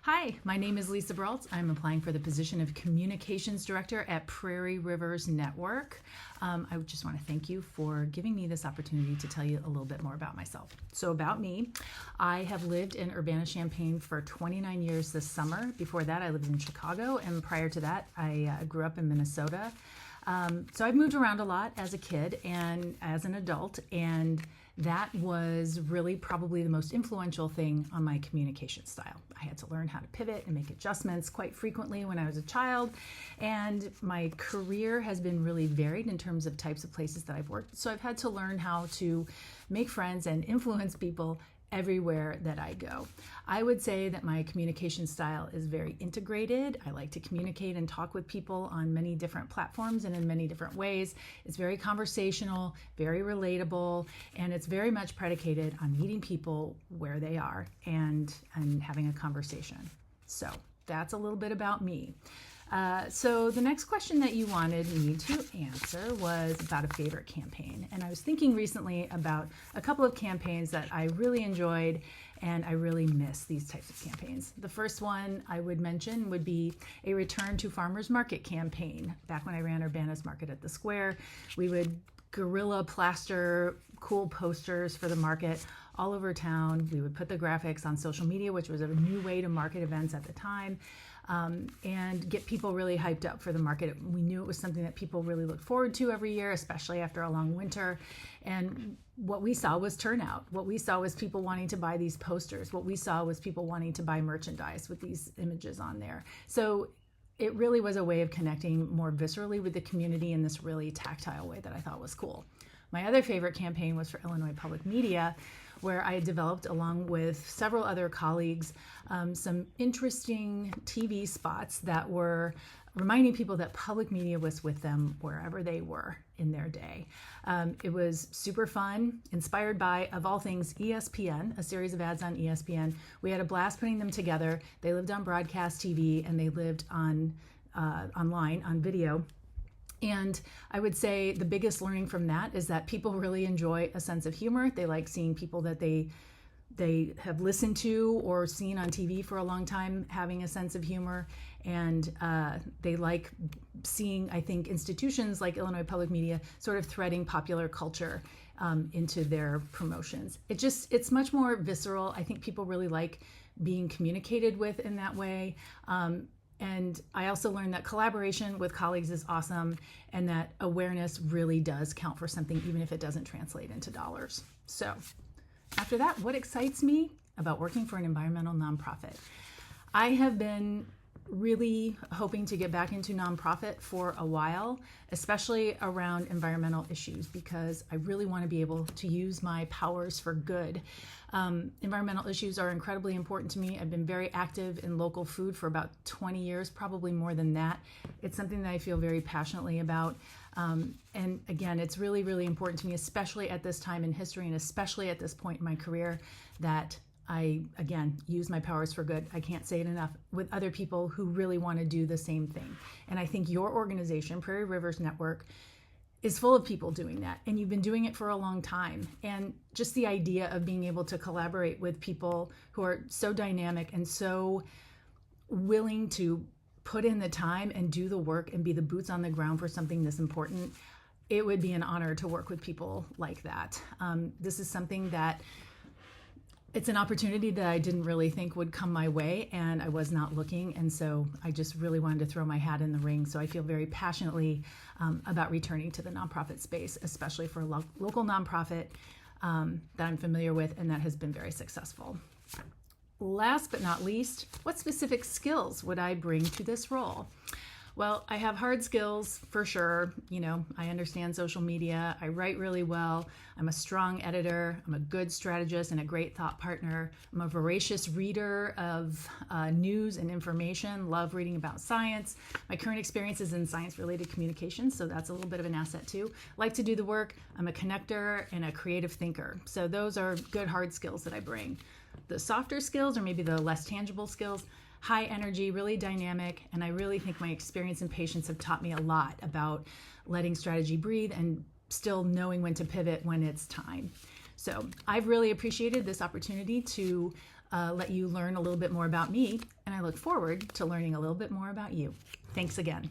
Hi, my name is Lisa Brault. I'm applying for the position of Communications Director at Prairie Rivers Network. I just want to thank you for giving me this opportunity to tell you a little bit more about myself. So about me, I have lived in Urbana-Champaign for 29 years this summer. Before that, I lived in Chicago, and prior to that, I grew up in Minnesota. So I've moved around a lot as a kid and as an adult, and that was really probably the most influential thing on my communication style. I had to learn how to pivot and make adjustments quite frequently when I was a child, and my career has been really varied in terms of types of places that I've worked. So I've had to learn how to make friends and influence people everywhere that I go. I would say that my communication style is very integrated. I like to communicate and talk with people on many different platforms and in many different ways. It's very conversational, very relatable, and it's very much predicated on meeting people where they are and having a conversation. So that's a little bit about me. So the next question that you wanted me to answer was about a favorite campaign. And I was thinking recently about a couple of campaigns that I really enjoyed and I really miss these types of campaigns. The first one I would mention would be a Return to Farmers Market campaign. Back when I ran Urbana's Market at the Square, we would guerrilla plaster cool posters for the market all over town. We would put the graphics on social media, which was a new way to market events at the time. And get people really hyped up for the market. We knew it was something that people really looked forward to every year, especially after a long winter. And what we saw was turnout. What we saw was people wanting to buy these posters. What we saw was people wanting to buy merchandise with these images on there. So it really was a way of connecting more viscerally with the community in this really tactile way that I thought was cool. My other favorite campaign was for Illinois Public Media, where I developed, along with several other colleagues, some interesting TV spots that were reminding people that public media was with them wherever they were in their day. It was super fun, inspired by, of all things, ESPN, a series of ads on ESPN. We had a blast putting them together. They lived on broadcast TV and they lived on online, on video. And I would say the biggest learning from that is that people really enjoy a sense of humor. They like seeing people that they have listened to or seen on TV for a long time having a sense of humor. And they like seeing, I think, institutions like Illinois Public Media sort of threading popular culture into their promotions. It's much more visceral. I think people really like being communicated with in that way. And I also learned that collaboration with colleagues is awesome and that awareness really does count for something, even if it doesn't translate into dollars. So after that, what excites me about working for an environmental nonprofit? I have been really hoping to get back into nonprofit for a while, especially around environmental issues, because I really want to be able to use my powers for good. Environmental issues are incredibly important to me. I've been very active in local food for about 20 years, probably more than that. It's something that I feel very passionately about. And again, it's really, really important to me, especially at this time in history and especially at this point in my career, that I, again, use my powers for good. I can't say it enough, with other people who really want to do the same thing. And I think your organization, Prairie Rivers Network, is full of people doing that. And you've been doing it for a long time. And just the idea of being able to collaborate with people who are so dynamic and so willing to put in the time and do the work and be the boots on the ground for something this important, it would be an honor to work with people like that. This is something that it's an opportunity that I didn't really think would come my way, and I was not looking, and so I just really wanted to throw my hat in the ring. So I feel very passionately about returning to the nonprofit space, especially for a local nonprofit that I'm familiar with and that has been very successful. Last but not least, what specific skills would I bring to this role? Well, I have hard skills for sure. You know, I understand social media. I write really well. I'm a strong editor. I'm a good strategist and a great thought partner. I'm a voracious reader of news and information. Love reading about science. My current experience is in science-related communications, so that's a little bit of an asset too. Like to do the work. I'm a connector and a creative thinker. So those are good hard skills that I bring. The softer skills, or maybe the less tangible skills, high energy, really dynamic, and I really think my experience and patience have taught me a lot about letting strategy breathe and still knowing when to pivot when it's time. So I've really appreciated this opportunity to let you learn a little bit more about me, and I look forward to learning a little bit more about you. Thanks again.